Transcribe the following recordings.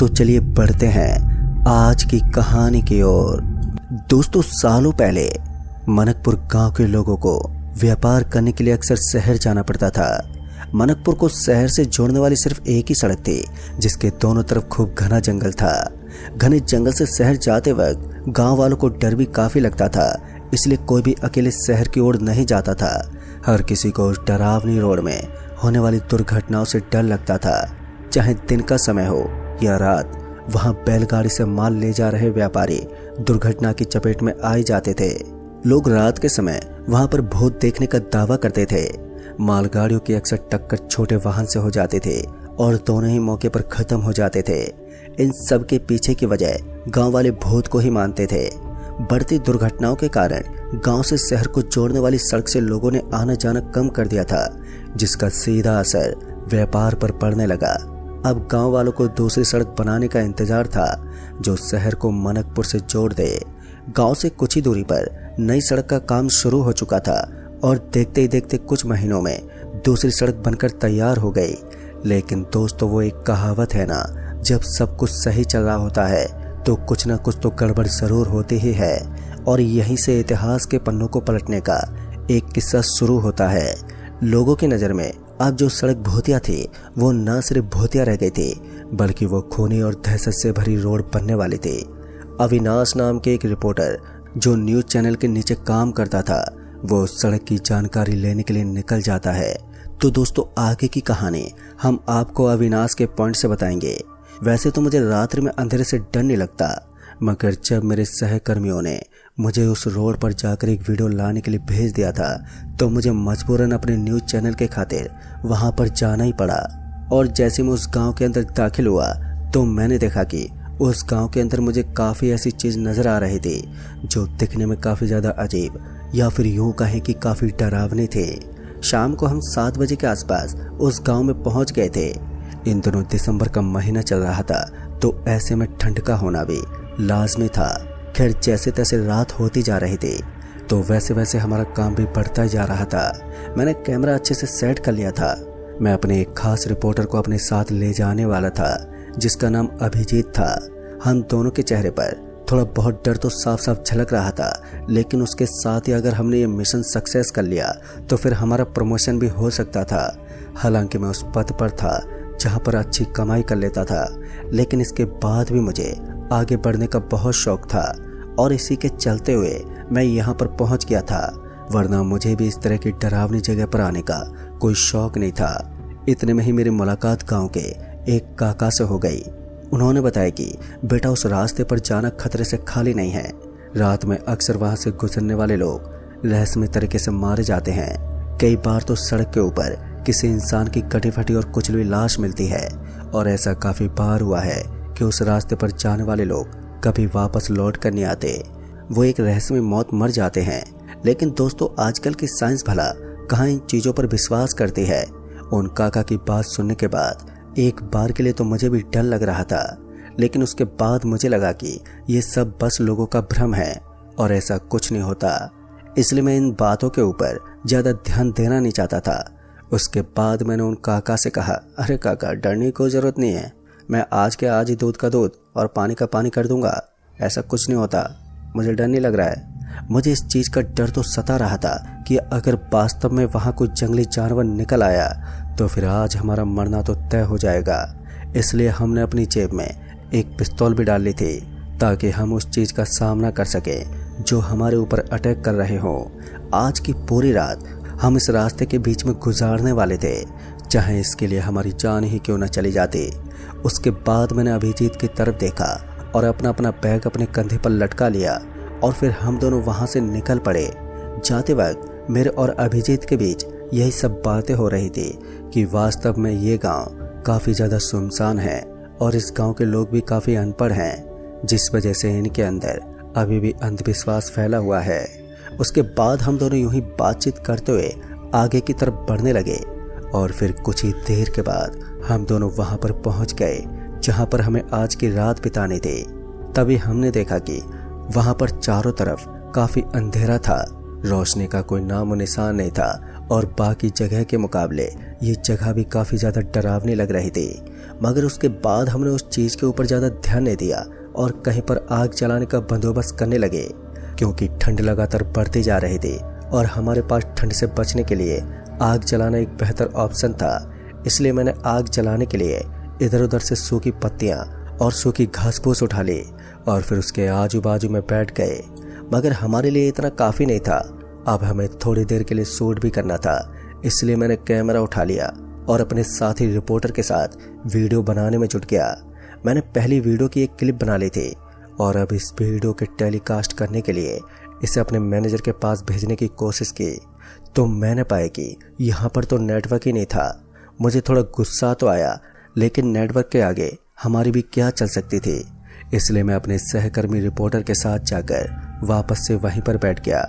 तो चलिए बढ़ते हैं आज की कहानी की ओर। दोस्तों, सालों पहले मनकपुर गांव के लोगों को व्यापार करने के लिए अक्सर शहर जाना पड़ता था। मनकपुर को शहर से जोड़ने वाली सिर्फ एक ही सड़क थी, जिसके दोनों तरफ खूब घना जंगल था। घने जंगल से शहर जाते वक्त गांव वालों को डर भी काफी लगता था, इसलिए कोई भी अकेले शहर की ओर नहीं जाता था। हर किसी को उस डरावनी रोड में होने वाली दुर्घटनाओं से डर लगता था। चाहे दिन का समय हो या रात, वहां बैलगाड़ी से माल ले जा रहे व्यापारी दुर्घटना की चपेट में आ जाते थे। लोग रात के समय वहां पर भूत देखने का दावा करते थे। मालगाड़ियों की अक्सर टक्कर छोटे वाहन से हो जाते थे और दोनों ही मौके पर खत्म हो जाते थे। इन सब के पीछे की वजह गांव वाले भूत को ही मानते थे। बढ़ती दुर्घटनाओं के कारण गांव से शहर को जोड़ने वाली सड़क से लोगों ने आना जाना कम कर दिया था, जिसका सीधा असर व्यापार पर पड़ने लगा। अब गांव वालों को दूसरी सड़क बनाने का इंतजार था, जो शहर को मनकपुर से जोड़ दे। गांव से कुछ ही दूरी पर नई सड़क का काम शुरू हो चुका था और देखते ही देखते कुछ महीनों में दूसरी सड़क बनकर तैयार हो गई। लेकिन दोस्तों, वो एक कहावत है ना, जब सब कुछ सही चल रहा होता है तो कुछ ना कुछ तो गड़बड़ जरूर होती ही है। और यहीं से इतिहास के पन्नों को पलटने का एक किस्सा शुरू होता है। लोगों की नज़र में अब जो सड़क भूतिया थी, वो न सिर्फ भूतिया रह गई थी, बल्कि वो खूनी और दहशत से भरी रोड बनने वाली थी। अविनाश नाम के एक रिपोर्टर जो न्यूज चैनल के नीचे काम करता था, वो सड़क की जानकारी लेने के लिए निकल जाता है। तो दोस्तों, आगे की कहानी हम आपको अविनाश के पॉइंट से बताएंगे। वैसे तो मुझे रात्रि में अंधेरे से डर नहीं लगता, मगर जब मेरे सहकर्मियों ने मुझे उस रोड पर जाकर एक वीडियो लाने के लिए भेज दिया था, तो मुझे मजबूरन अपने न्यूज चैनल के खातिर वहां पर जाना ही पड़ा। और जैसे मैं उस गांव के अंदर दाखिल हुआ, तो मैंने देखा कि उस गांव के अंदर मुझे काफ़ी ऐसी चीज़ नज़र आ रही थी जो दिखने में काफ़ी ज़्यादा अजीब, या फिर यूँ कहें कि काफ़ी डरावनी थे। शाम को हम 7 बजे के आसपास उस गांव में पहुंच गए थे। इन दिनों दिसंबर का महीना चल रहा था, तो ऐसे में ठंड का होना भी लाजमी था। खैर, जैसे तैसे रात होती जा रही थी, तो वैसे वैसे हमारा काम भी बढ़ता जा रहा था। मैंने कैमरा अच्छे से सेट कर लिया था। मैं अपने एक खास रिपोर्टर को अपने साथ ले जाने वाला था, जिसका नाम अभिजीत था। हम दोनों के चेहरे पर थोड़ा बहुत डर तो साफ साफ झलक रहा था, लेकिन उसके साथ ही अगर हमने ये मिशन सक्सेस कर लिया तो फिर हमारा प्रमोशन भी हो सकता था। हालांकि मैं उस पद पर था जहां पर अच्छी कमाई कर लेता था, लेकिन इसके बाद भी मुझे आगे बढ़ने का बहुत शौक था और इसी के चलते हुए मैं यहाँ पर पहुँच गया था। वरना मुझे भी इस तरह की डरावनी जगह पर आने का कोई शौक नहीं था। इतने में ही मेरी मुलाकात गाँव के एक काका से हो गई। उन्होंने बताया कि बेटा, उस रास्ते पर जाना खतरे से खाली नहीं है। रात में अक्सर वहां से गुजरने वाले लोग रहस्यमय तरीके से मारे जाते हैं। कई बार तो सड़क के ऊपर किसी इंसान की कटी फटी और कुचली हुई लाश मिलती है, और ऐसा काफी बार हुआ है कि उस रास्ते पर जाने वाले लोग कभी वापस लौट कर नहीं आते। वो एक रहस्यमय मौत मर जाते हैं। लेकिन दोस्तों, आजकल की साइंस भला कहाँ इन चीजों पर विश्वास करती है। उन काका की बात सुनने के बाद एक बार के लिए तो मुझे भी डर लग रहा था, लेकिन उसके बाद मुझे लगा कि ये सब बस लोगों का भ्रम है और ऐसा कुछ नहीं होता। इसलिए मैं इन बातों के ऊपर ज्यादा ध्यान देना नहीं चाहता था। उसके बाद मैंने उन काका से कहा, अरे काका, डरने की कोई जरूरत नहीं है। मैं आज के आज ही दूध का दूध और पानी का पानी कर दूंगा। ऐसा कुछ नहीं होता, मुझे डर नहीं लग रहा है। मुझे इस चीज का डर तो सता रहा था कि अगर वास्तव में वहां कोई जंगली जानवर निकल आया तो फिर आज हमारा मरना तो तय हो जाएगा। इसलिए हमने अपनी जेब में एक पिस्तौल भी डाल ली थी, ताकि हम उस चीज का सामना कर सके जो हमारे ऊपर अटैक कर रहे हो। आज की पूरी रात हम इस रास्ते के बीच में गुजारने वाले थे, चाहे इसके लिए हमारी जान ही क्यों न चली जाती। उसके बाद मैंने अभिजीत की तरफ देखा और अपना अपना बैग अपने कंधे पर लटका लिया, और फिर हम दोनों वहां से निकल पड़े। जाते वक्त मेरे और अभिजीत के बीच यही सब बातें हो रही थी कि वास्तव में ये गांव काफ़ी ज़्यादा सुनसान है और इस गांव के लोग भी काफ़ी अनपढ़ हैं, जिस वजह से इनके अंदर अभी भी अंधविश्वास फैला हुआ है। उसके बाद हम दोनों यूं ही बातचीत करते हुए आगे की तरफ बढ़ने लगे, और फिर कुछ ही देर के बाद हम दोनों वहां पर पहुंच गए जहां पर हमें आज की रात बितानी थी। तभी हमने देखा कि वहां पर चारों तरफ काफ़ी अंधेरा था, रोशनी का कोई नामो निशान नहीं था, और बाकी जगह के मुकाबले ये जगह भी काफ़ी ज़्यादा डरावनी लग रही थी। मगर उसके बाद हमने उस चीज़ के ऊपर ज़्यादा ध्यान नहीं दिया और कहीं पर आग जलाने का बंदोबस्त करने लगे, क्योंकि ठंड लगातार बढ़ती जा रही थी और हमारे पास ठंड से बचने के लिए आग जलाना एक बेहतर ऑप्शन था। इसलिए मैंने आग जलाने के लिए इधर उधर से सूखी पत्तियां और सूखी घास फूस उठा ली और फिर उसके आजू बाजू में बैठ गए। मगर हमारे लिए इतना काफ़ी नहीं था, अब हमें थोड़ी देर के लिए शूट भी करना था। इसलिए मैंने कैमरा उठा लिया और अपने साथी रिपोर्टर के साथ वीडियो बनाने में जुट गया। मैंने पहली वीडियो की एक क्लिप बना ली थी और अब इस वीडियो के टेलीकास्ट करने के लिए इसे अपने मैनेजर के पास भेजने की कोशिश की, तो मैंने पाया कि यहाँ पर तो नेटवर्क ही नहीं था। मुझे थोड़ा गुस्सा तो आया, लेकिन नेटवर्क के आगे हमारी भी क्या चल सकती थी। इसलिए मैं अपने सहकर्मी रिपोर्टर के साथ जाकर वापस से वहीं पर बैठ गया।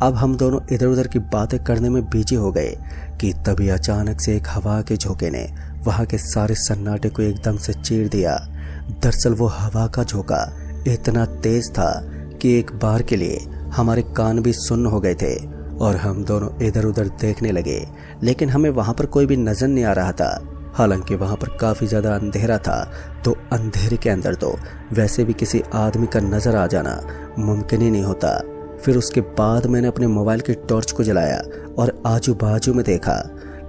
अब हम दोनों इधर उधर की बातें करने में बिजी हो गए कि तभी अचानक से एक हवा के झोंके ने वहां के सारे सन्नाटे को एकदम से चीर दिया। दरअसल वो हवा का झोंका इतना तेज था कि एक बार के लिए हमारे कान भी सुन्न हो गए थे और हम दोनों इधर उधर देखने लगे, लेकिन हमें वहां पर कोई भी नजर नहीं आ रहा था। हालांकि वहां पर काफी ज्यादा अंधेरा था, तो अंधेरे के अंदर तो वैसे भी किसी आदमी का नजर आ जाना मुमकिन ही नहीं होता। फिर उसके बाद मैंने अपने मोबाइल की टॉर्च को जलाया और आजू बाजू में देखा,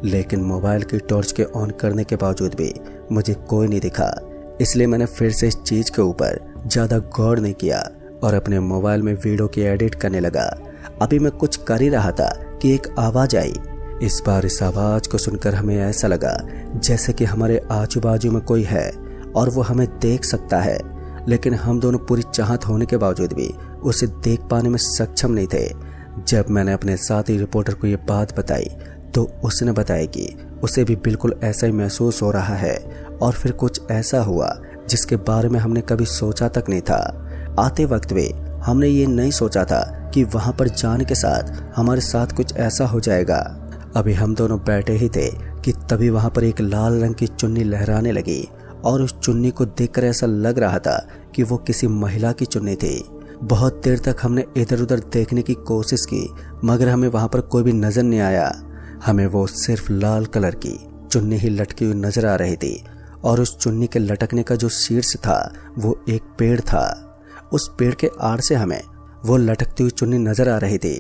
लेकिन मोबाइल की टॉर्च के ऑन करने के बावजूद भी मुझे कोई नहीं दिखा। इसलिए मैंने फिर से इस चीज के ऊपर ज्यादा गौर नहीं किया और अपने मोबाइल में वीडियो की एडिट करने लगा। अभी मैं कुछ कर ही रहा था कि एक आवाज आई। इस बार इस आवाज को सुनकर हमें ऐसा लगा जैसे कि हमारे आजू बाजू में कोई है और वो हमें देख सकता है, लेकिन हम दोनों पूरी चाहत होने के बावजूद भी उसे देख पाने में सक्षम नहीं थे। जब मैंने अपने साथी रिपोर्टर को ये बात बताई तो उसने बताया कि उसे भी बिल्कुल ऐसा ही महसूस हो रहा है और फिर कुछ ऐसा हुआ जिसके बारे में हमने कभी सोचा तक नहीं था। आते वक्त भी हमने ये नहीं सोचा था कि वहां पर जाने के साथ हमारे साथ कुछ ऐसा हो जाएगा। अभी हम दोनों बैठे ही थे कि तभी वहां पर एक लाल रंग की चुन्नी लहराने लगी और उस चुन्नी को देखकर ऐसा लग रहा था कि वो किसी महिला की चुन्नी थी। बहुत देर तक हमने इधर उधर देखने की कोशिश की, मगर हमें वहां पर कोई भी नजर नहीं आया। हमें वो सिर्फ लाल कलर की चुन्नी ही लटकी हुई नजर आ रही थी और उस चुन्नी के लटकने का जो शीर्ष था वो एक पेड़ था। उस पेड़ के आड़ से हमें वो लटकती हुई चुन्नी नजर आ रही थी।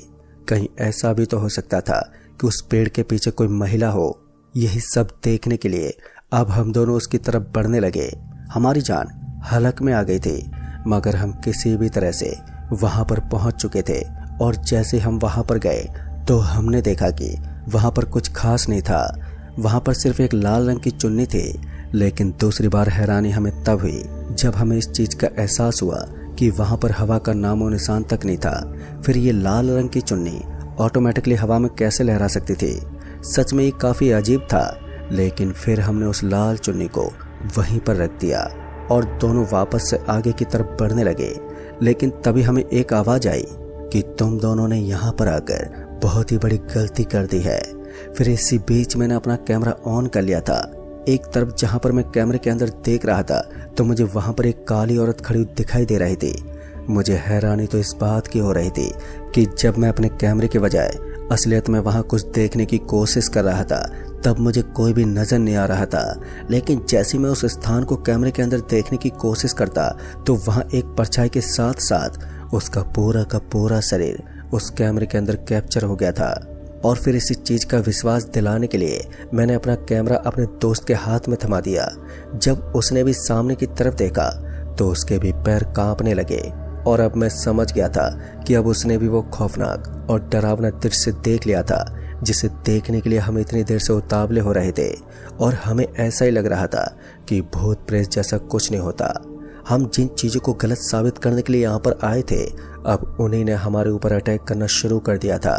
कहीं ऐसा भी तो हो सकता था कि उस पेड़ के पीछे कोई महिला हो। यही सब देखने के लिए अब हम दोनों उसकी तरफ बढ़ने लगे। हमारी जान हलक में आ गई थी, मगर हम किसी भी तरह से वहां पर पहुंच चुके थे और जैसे हम वहां पर गए तो हमने देखा कि वहां पर कुछ खास नहीं था। वहां पर सिर्फ एक लाल रंग की चुन्नी थी। लेकिन दूसरी बार हैरानी हमें तब हुई जब हमें इस चीज का एहसास हुआ कि वहां पर हवा का नामो निशान तक नहीं था। फिर ये लाल रंग की चुन्नी ऑटोमेटिकली हवा में कैसे लहरा सकती थी? सच में ये काफी अजीब था। लेकिन फिर हमने उस लाल चुन्नी को वहीं पर रख दिया और दोनों वापस से आगे की तरफ बढ़ने लगे। लेकिन तभी हमें एक आवाज आई कि तुम दोनों ने यहाँ पर आकर बहुत ही बड़ी गलती कर दी है। फिर इसी बीच मैंने अपना कैमरा ऑन कर लिया था। एक तरफ जहां पर मैं कैमरे के अंदर देख रहा था तो मुझे वहां पर एक काली औरत खड़ी दिखाई दे रही थी। मुझे हैरानी तो इस बात की हो रही थी कि जब मैं अपने कैमरे के बजाय असलियत में वहां कुछ देखने की कोशिश कर रहा था तब मुझे कोई भी नजर नहीं आ रहा था। लेकिन जैसे मैं उस स्थान को कैमरे के अंदर देखने की कोशिश करता तो वहां एक परछाई के साथ साथ उसका पूरा का पूरा शरीर उस कैमरे के अंदर कैप्चर हो गया था। और फिर इसी चीज का विश्वास दिलाने के लिए मैंने अपना कैमरा अपने दोस्त के हाथ में थमा दिया। जब उसने भी सामने की तरफ देखा तो उसके भी पैर कांपने लगे और अब मैं समझ गया था कि अब उसने भी वो खौफनाक और डरावना दृश्य देख लिया था जिसे देखने के लिए हम इतनी देर से उतावले हो रहे थे। और हमें ऐसा ही लग रहा था कि भूत प्रेत जैसा कुछ नहीं होता। हम जिन चीजों को गलत साबित करने के लिए यहाँ पर आए थे अब उन्हीं ने हमारे ऊपर अटैक करना शुरू कर दिया था।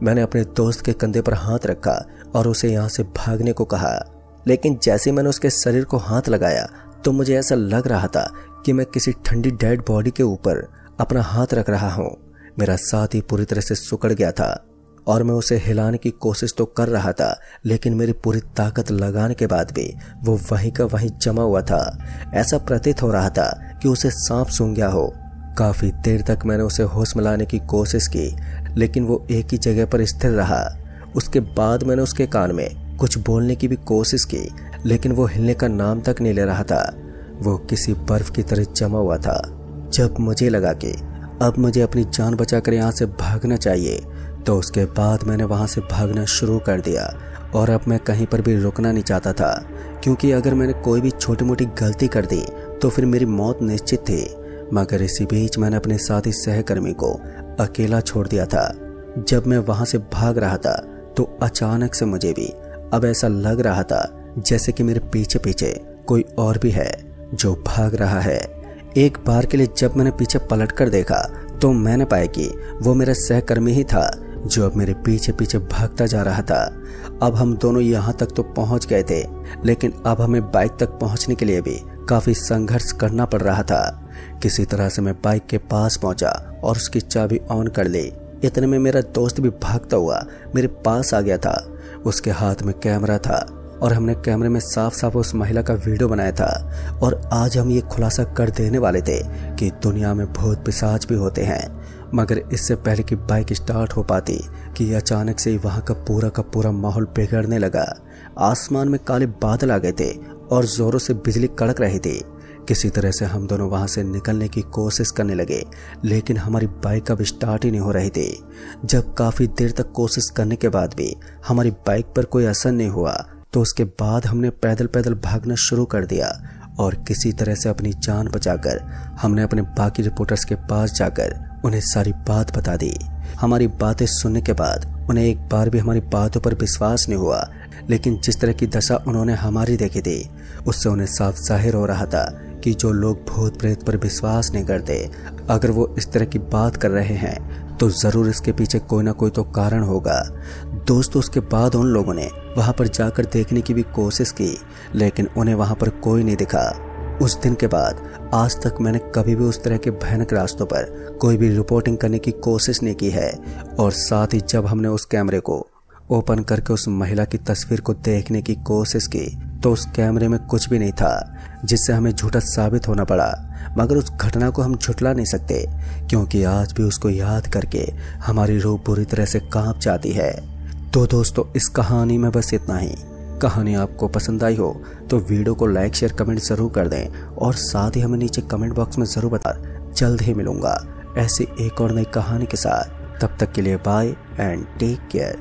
मैंने अपने दोस्त के कंधे पर हाथ रखा और उसे यहाँ से भागने को कहा, लेकिन जैसे मैंने उसके शरीर को हाथ लगाया तो मुझे ऐसा लग रहा था कि मैं किसी ठंडी डेड बॉडी के ऊपर अपना हाथ रख रहा हूँ। मेरा साथी पूरी तरह से सिकुड़ गया था और मैं उसे हिलाने की कोशिश तो कर रहा था, लेकिन मेरी पूरी ताकत लगाने के बाद भी वो वहीं का वहीं जमा हुआ था। ऐसा प्रतीत हो रहा था कि उसे सांप सूंघ गया हो। काफी देर तक मैंने उसे होश में लाने की कोशिश की, लेकिन वो एक ही जगह पर स्थिर रहा। उसके बाद मैंने उसके कान में कुछ बोलने की भी कोशिश की, लेकिन वो हिलने का नाम तक नहीं ले रहा था। वो किसी बर्फ की तरह जमा हुआ था। जब मुझे लगा कि अब मुझे अपनी जान बचाकर यहाँ से भागना चाहिए, तो उसके बाद मैंने वहाँ से भागना शुरू कर दिया। और अब मैं कहीं पर भी रुकना नहीं चाहता था, क्योंकि अगर मैंने कोई भी छोटी मोटी गलती कर दी तो फिर मेरी मौत निश्चित थी। मगर इसी बीच मैंने अपने साथी सहकर्मी को अकेला छोड़ दिया था। जब मैं वहाँ से भाग रहा था तो अचानक से मुझे भी अब ऐसा लग रहा था जैसे कि मेरे पीछे पीछे कोई और भी है जो भाग रहा है। एक बार के लिए जब मैंने पीछे पलटकर देखा तो मैंने पाया कि वो मेरा सहकर्मी ही था जो अब मेरे पीछे पीछे भागता जा रहा था। अब हम दोनों यहाँ तक तो पहुँच गए थे, लेकिन अब हमें बाइक तक पहुँचने के लिए भी काफ़ी संघर्ष करना पड़ रहा था। किसी तरह से मैं बाइक के पास पहुँचा और उसकी चाबी ऑन कर ली। इतने में मेरा दोस्त भी भागता हुआ मेरे पास आ गया था। उसके हाथ में कैमरा था और हमने कैमरे में साफ साफ उस महिला का वीडियो बनाया था। और आज हम ये खुलासा कर देने वाले थे कि दुनिया में भूत पिशाच भी होते हैं। मगर इससे पहले कि बाइक स्टार्ट हो पाती कि अचानक से वहाँ का पूरा माहौल बिगड़ने लगा। आसमान में काले बादल आ गए थे और जोरों से बिजली कड़क रही थी। किसी तरह से हम दोनों वहाँ से निकलने की कोशिश करने लगे, लेकिन हमारी बाइक अब स्टार्ट ही नहीं हो रही थी। जब काफ़ी देर तक कोशिश करने के बाद भी हमारी बाइक पर कोई असर नहीं हुआ, तो उसके बाद हमने पैदल पैदल भागना शुरू कर दिया। और किसी तरह से अपनी जान बचाकर हमने अपने बाकी रिपोर्टर्स के पास जाकर उन्हें सारी बात बता दी। हमारी बातें सुनने के बाद उन्हें एक बार भी हमारी बातों पर विश्वास नहीं हुआ, लेकिन जिस तरह की दशा उन्होंने हमारी देखी थी उससे उन्हें साफ जाहिर हो रहा था कि जो लोग भूत प्रेत पर विश्वास नहीं करते, अगर वो इस तरह की बात कर रहे हैं तो ज़रूर इसके पीछे कोई ना कोई तो कारण होगा। दोस्तों, उसके बाद उन लोगों ने वहाँ पर जाकर देखने की भी कोशिश की, लेकिन उन्हें वहाँ पर कोई नहीं दिखा। उस दिन के बाद आज तक मैंने कभी भी उस तरह के भयानक रास्तों पर कोई भी रिपोर्टिंग करने की कोशिश नहीं की है। और साथ ही जब हमने उस कैमरे को ओपन करके उस महिला की तस्वीर को देखने की कोशिश की तो उस कैमरे में कुछ भी नहीं था, जिससे हमें झूठा साबित होना पड़ा। मगर उस घटना को हम झुठला नहीं सकते, क्योंकि आज भी उसको याद करके हमारी रूह बुरी तरह से कांप जाती है। तो दोस्तों, इस कहानी में बस इतना ही। कहानी आपको पसंद आई हो तो वीडियो को लाइक शेयर कमेंट ज़रूर कर दें, और साथ ही हमें नीचे कमेंट बॉक्स में ज़रूर बताएं। जल्द ही मिलूंगा ऐसी एक और नई कहानी के साथ। तब तक के लिए बाय एंड टेक केयर।